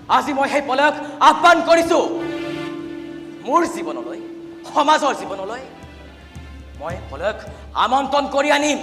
আজি মই সেই পলয়ক আহ্বান কৰিছোঁ মোৰ জীৱনলৈ সমাজৰ জীৱনলৈ মই পলয়ক আমন্ত্ৰণ কৰি আনিম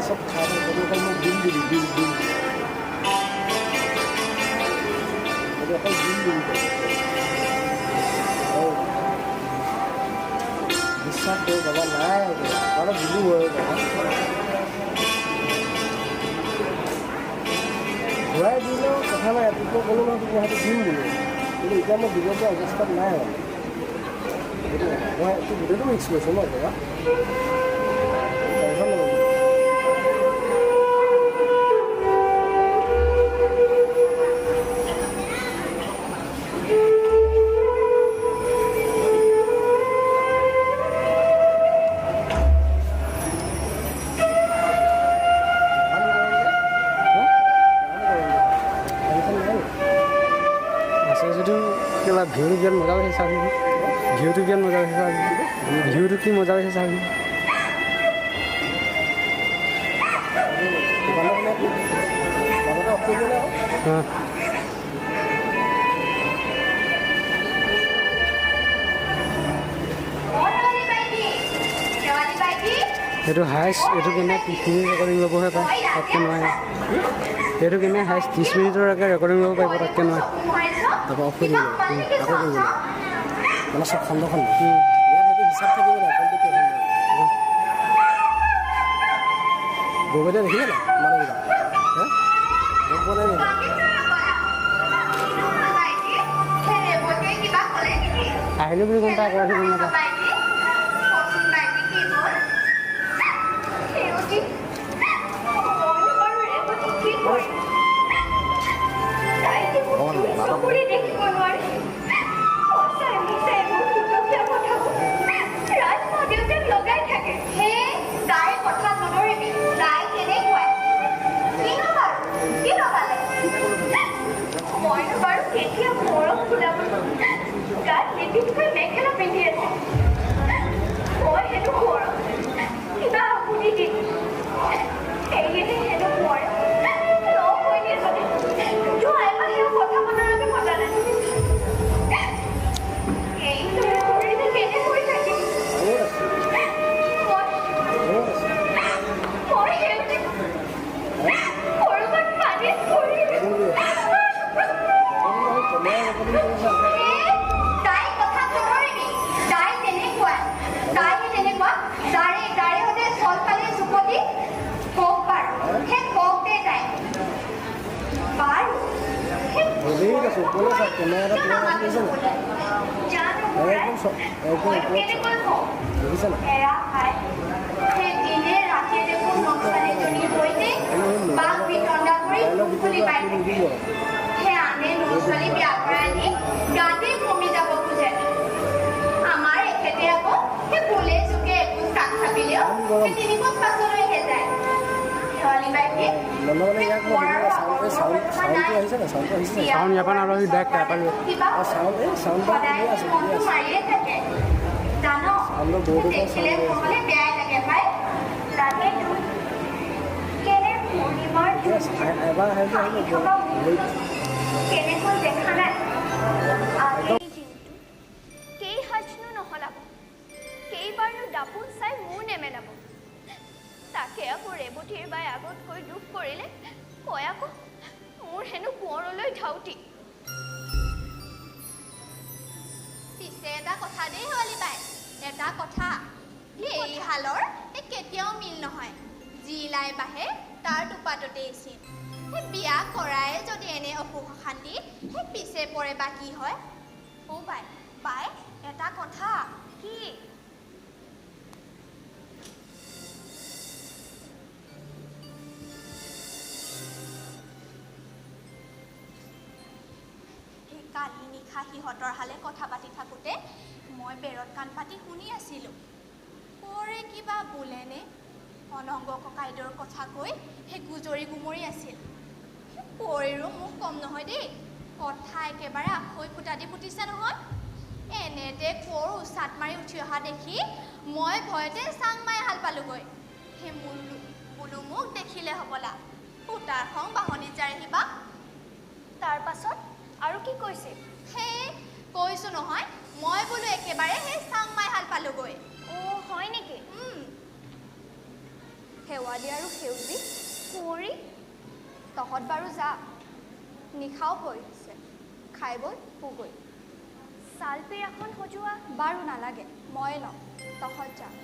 सब खा रहे हैं मैं दिल दिल दिल दिल दिल दिल বিশ্বাস করে বাবা নাই বড় দিলু হয়ে বাবা ঘূৰাই দিলেও কথা নাই ৰাতিপুৱা ক'লো নহয় তুমি হয়তো দিম বুলি কিন্তু এতিয়া মই দিব পৰা অৱস্থাত নাই মই এইটো গোটেইটো মিক্স কৰিছোঁ ন বাবা ভিউটো কিমান মজা পাইছে চাবি ভিউটো কিমান মজা পাইছে চাবি ভিউটো কি মজা পাইছে চাবি এইটো হাইষ্ট এইটো কেনে 30 মিনিট ৰেকৰ্ডিং ল'বহে পায় তাতকৈ নোৱাৰে এইটো কেনে হাইষ্ট 30 মিনিটৰলৈকে ৰেকৰ্ডিং ল'ব পাৰিব তাতকৈ নোৱাৰে তাৰপৰা অফ কৰি দিব আকৌ কৰিব মানে চব খণ্ড খণ্ড ইয়াত সেইটো হিচাপ থাকিব নাই গগৈদা দেখিলে নাই মানুহকেইটা হা গম পোৱা নাই নেকি আহিলোঁ বুলি গম পাই আকৌ গম নাপায় Sound ya pan harus back apa lu? Sound sound back ini asal dia. Sound lo bodoh kan sound. Yes, apa hal itu hal itu. Kei hajnu no holabo. Kei barnu dapun sai mune melabo. Take ako rebothiৰ বাই আগত কৈ দুখ কৰিলে কয় আকৌ মোৰ হেনু কোঁৱৰলৈ ধাউতি পিছে এটা কথা দেই হলি বাই এটা কথা এই হালৰ কেতিয়াও মিল নহয় যি লাই বাহে তাৰ টুপাটতে এচিন বিয়া কৰাই যদি এনে অসুখ শান্তি পিছে পৰে বা কি হয় ও বাই বাই এটা কথা কি কালি নিশা সিহঁতৰ হালে কথা পাতি থাকোঁতে মই বেৰত কাণ পাতি শুনি আছিলোঁ পৰে কিবা বোলেনে অনংগ ককাইদেউৰ কথা কৈ সেই গুজৰি গুমৰি আছিল পৰিৰো মোক কম নহয় দেই কথা একেবাৰে আখৈ ফুটা দি ফুটিছে নহয় এনেতে কোৰ উচাত মাৰি উঠি অহা দেখি মই ভয়তে চাং মাৰি হাল পালোগৈ সেই বোলো মোক দেখিলে হ'বলা ফুটাৰ খং বাহনি জাৰিবা তাৰ পাছত আৰু কি কৈছে সেই কৈছো নহয় মই বোলো একেবাৰে সেই চাং মাৰি হাল পালোগৈ অ' হয় নেকি শেৱালি আৰু সেউজী কুঁৱৰী তহঁত বাৰু যা নিশাও পৰিছে খাই বৈ শুগৈ ছালপিৰাখন সজোৱা বাৰু নালাগে মই লওঁ তহঁত যা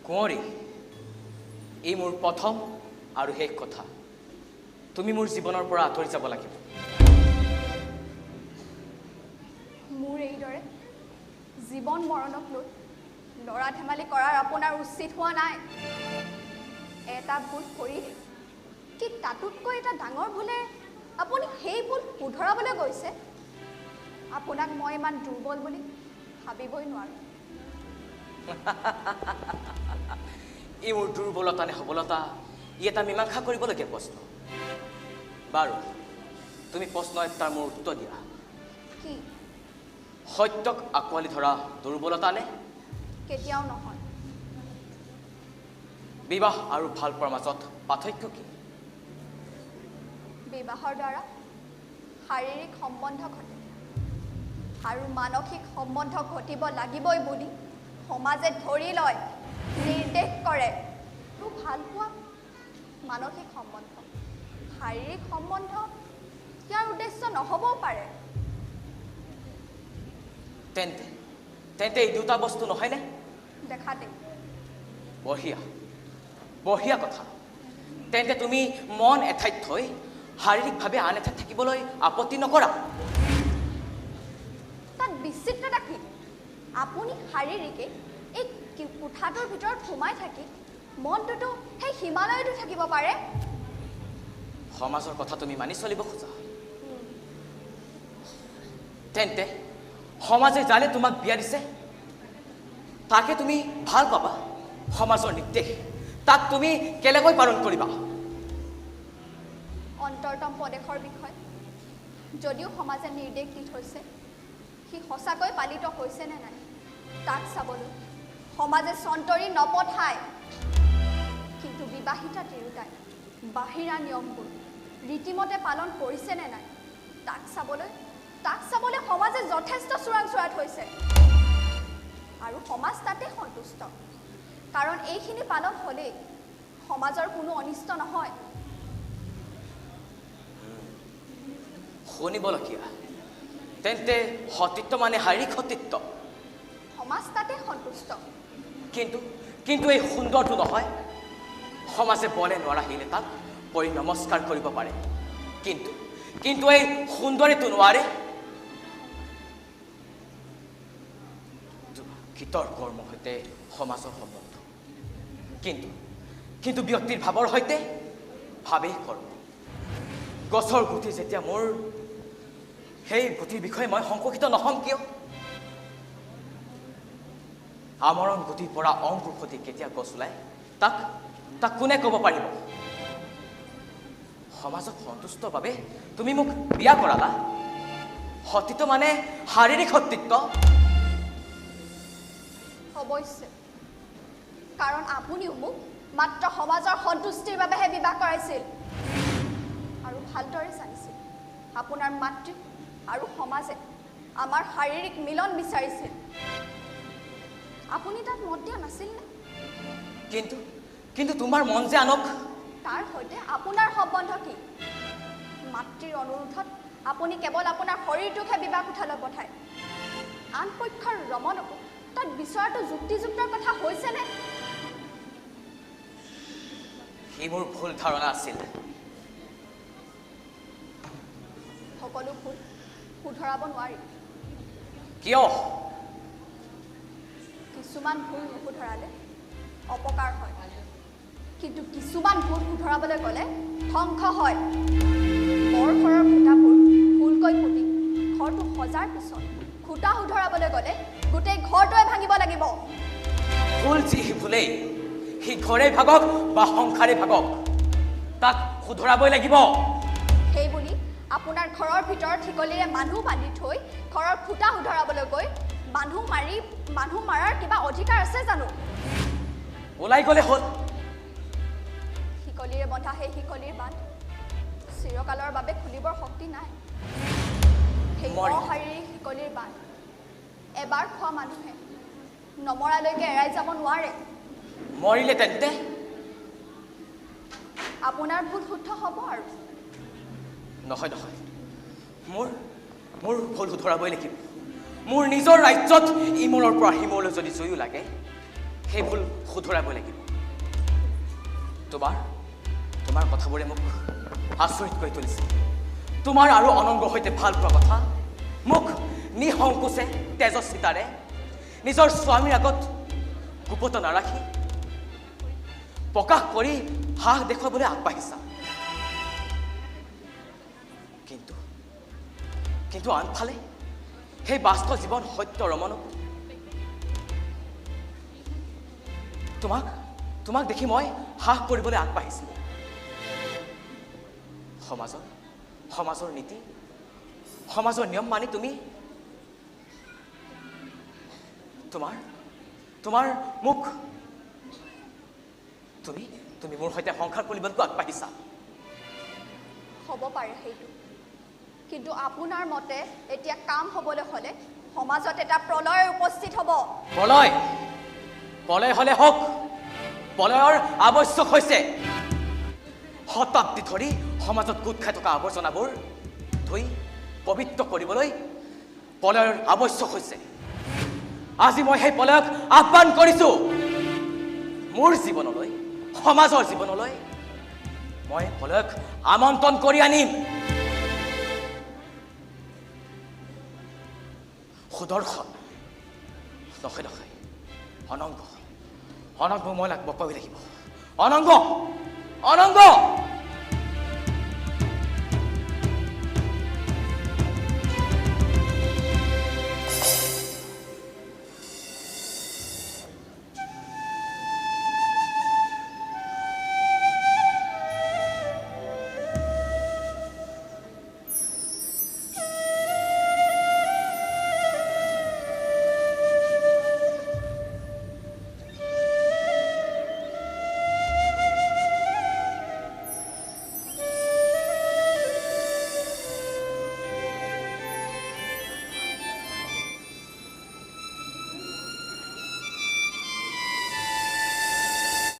কুঁৱৰী এই মোৰ প্ৰথম আৰু শেষ কথা তুমি মোৰ জীৱনৰ পৰা আঁতৰি যাব লাগিব মোৰ এইদৰে জীৱন মৰণক লৈ লৰা ধেমালি কৰাৰ আপোনাৰ উচিত হোৱা নাই এটা ভুল কৰি কি তাতোতকৈ এটা ডাঙৰ ভুলে আপুনি সেই ভুল শুধৰাবলৈ গৈছে আপোনাক মই ইমান দুৰ্বল বুলি ভাবিবই নোৱাৰো এই মোৰ দুৰ্বলতা নে সবলতা ই এটা মীমাংসা কৰিবলগীয়া প্ৰশ্ন বাৰু তুমি প্ৰশ্ন এটাৰ মোৰ উত্তৰ দিয়া কি সত্যক আঁকোৱালি ধৰা দুৰ্বলতা নে কেতিয়াও নহয় বিবাহ আৰু ভাল পোৱাৰ মাজত পাৰ্থক্য কি বিবাহৰ দ্বাৰা শাৰীৰিক সম্বন্ধ ঘটে আৰু মানসিক সম্বন্ধ ঘটিব লাগিবই বুলি সমাজে ধৰি লয় নিৰ্দেশ কৰে তো ভাল পোৱা মানসিক সম্বন্ধ শাৰীৰিক সম্বন্ধ ইয়াৰ উদ্দেশ্য নহ'বও পাৰে তেন্তে তেন্তে এই দুটা বস্তু নহয়নে দেখাতে বঢ়িয়া বঢ়িয়া কথা তেন্তে তুমি মন এঠাইত থৈ শাৰীৰিকভাৱে আন এঠাইত থাকিবলৈ আপত্তি নকৰা তাত বিচিত্ৰতা কি আপুনি শাৰীৰিকে এই কোঠাটোৰ ভিতৰত সোমাই থাকি মনটোতো সেই হিমালয়তো থাকিব পাৰে সমাজৰ কথা তুমি মানি চলিব খোজা তেন্তে সমাজে জানে তোমাক বিয়া দিছে তাকে তুমি ভাল পাবা সমাজৰ নিৰ্দেশ তাক তুমি কেলেকৈ পালন কৰিবা অন্তৰতম প্ৰদেশৰ বিষয় যদিও সমাজে নিৰ্দেশ দি থৈছে সি সঁচাকৈ পালিত হৈছে নে নাই তাক চাবলৈ সমাজে চন্তৰি নপঠায় কিন্তু বিবাহিতা তিৰোতাই বাহিৰা নিয়মবোৰ ৰীতিমতে পালন কৰিছে নে নাই তাক চাবলৈ সমাজে যথেষ্ট চোৰাং থৈছে আৰু সমাজ তাতে সন্তুষ্ট কাৰণ এইখিনি পালন হ'লেই সমাজৰ কোনো অনিষ্ট নহয় শুনিবলগীয়া তেন্তে সতীত্ব মানে শাৰীৰিক সতীত্ব সমাজ তাতে সন্তুষ্ট কিন্তু কিন্তু এই সুন্দৰটো নহয় সমাজে বলে নোৱাৰিলে তাক পৰি নমস্কাৰ কৰিব পাৰে কিন্তু কিন্তু এই সুন্দৰীটো নোৱাৰে গীতৰ কৰ্মৰ সৈতে সমাজৰ সম্বন্ধ কিন্তু কিন্তু ব্যক্তিৰ ভাৱৰ সৈতে ভাৱেই কৰ্ম গছৰ গুটি যেতিয়া মোৰ সেই গুটিৰ বিষয়ে মই সংকুচিত নহম কিয় আমৰণ গুটিৰ পৰা অংকুৰ সতি কেতিয়া গছ ওলায় তাক তাক কোনে ক'ব পাৰিব সমাজক সন্তুষ্টৰ বাবে তুমি মোক বিয়া কৰালা সতীত্ব মানে শাৰীৰিক সতীত্ব অৱশ্যে কাৰণ আপুনিও মোক মাত্ৰ সমাজৰ সন্তুষ্টিৰ বাবেহে বিবাহ কৰাইছিল আৰু ভালদৰে জানিছিল আপোনাৰ মাতৃ আৰু সমাজে আমাৰ শাৰীৰিক মিলন বিচাৰিছিল আপুনি তাত মত দিয়া নাছিল নে কিন্তু তোমাৰ মন যে আনক তাৰ সৈতে আপোনাৰ সম্বন্ধ কি মাতৃৰ অনুৰোধত আপুনি কেৱল আপোনাৰ শৰীৰটোকহে বিবাহ কোঠালৈ পঠায় আন পক্ষৰ ৰমণকো তাত বিচৰাটো যুক্তিযুক্তৰ কথা হৈছেনে সি মোৰ ভুল ধাৰণা আছিল সকলো ভুল শুধৰাব নোৱাৰি কিয় কিছুমান ভুল নুশুধৰালে অপকাৰ হয় কিন্তু কিছুমান ভুল শুধৰাবলৈ গ'লে ধ্বংস হয় বৰ ঘৰৰ খুঁটাবোৰ ভুলকৈ পুতি ঘৰটো সজাৰ পিছত খুঁটা শুধৰাবলৈ গ'লে গোটেই ঘৰটোৱে ভাঙিব লাগিব ভুল যি ভুলেই সি ঘৰে ভাগক বা সংসাৰে ভাগক তাক শুধৰাবই লাগিব সেইবুলি আপোনাৰ ঘৰৰ ভিতৰত ঠিকলিৰে মানুহ বান্ধি থৈ ঘৰৰ খুঁটা শুধৰাবলৈ গৈ মানুহ মাৰাৰ কিবা অধিকাৰ আছে জানো ওলাই গ'লে হ'ল শিকলিৰে বন্ধা সেই শিকলিৰ বান্ধ চিৰকালৰ বাবে খুলিবৰ শক্তি নাই সেই অশাৰীৰিক শিকলিৰ বান্ধ এবাৰ খোৱা মানুহে নমৰালৈকে এৰাই যাব নোৱাৰে মৰিলে তেন্তে আপোনাৰ ভুল শুদ্ধ হ'ব আৰু নহয় মোৰ ভুল শুধৰাবই লাগিব মোৰ নিজৰ ৰাজ্যত ইমূৰৰ পৰা সিমূৰলৈ যদি জয়ো লাগে সেই ভুল শুধৰাবই লাগিব তোমাৰ কথাবোৰে মোক আচৰিত কৰি তুলিছে তোমাৰ আৰু অনঙ্গৰ সৈতে ভাল পোৱা কথা মোক নিসংকোচে তেজস্বিতাৰে নিজৰ স্বামীৰ আগত গুপত নাৰাখি প্ৰকাশ কৰি হাস দেখুৱাবলৈ আগবাঢ়িছা কিন্তু আনফালে সেই বাস্তৱ জীৱন সত্য ৰমণক তোমাক দেখি মই হাস কৰিবলৈ আগবাঢ়িছিলো সমাজৰ নীতি সমাজৰ নিয়ম মানি তুমি মোৰ সৈতে সংসাৰ কৰিবলৈ আগবাঢ়িছা হ'ব পাৰে সেইটো কিন্তু আপোনাৰ মতে এতিয়া কাম হ'বলৈ হ'লে সমাজত এটা প্ৰলয় উপস্থিত হ'ব প্ৰলয় হ'লে হওক প্ৰলয়ৰ আৱশ্যক হৈছে শতাব্দী ধৰি সমাজত গোট খাই থকা আৱৰ্জনাবোৰ ধুই পবিত্ৰ কৰিবলৈ প্ৰলয়ৰ আৱশ্যক হৈছে আজি মই সেই প্ৰলয়ক আহ্বান কৰিছো মোৰ জীৱনলৈ সমাজৰ জীৱনলৈ মই প্ৰলয়ক আমন্ত্ৰণ কৰি আনিম সুদৰ্শন নহয় অনঙ্গ মই লাগ বকাবই লাগিব অনঙ্গ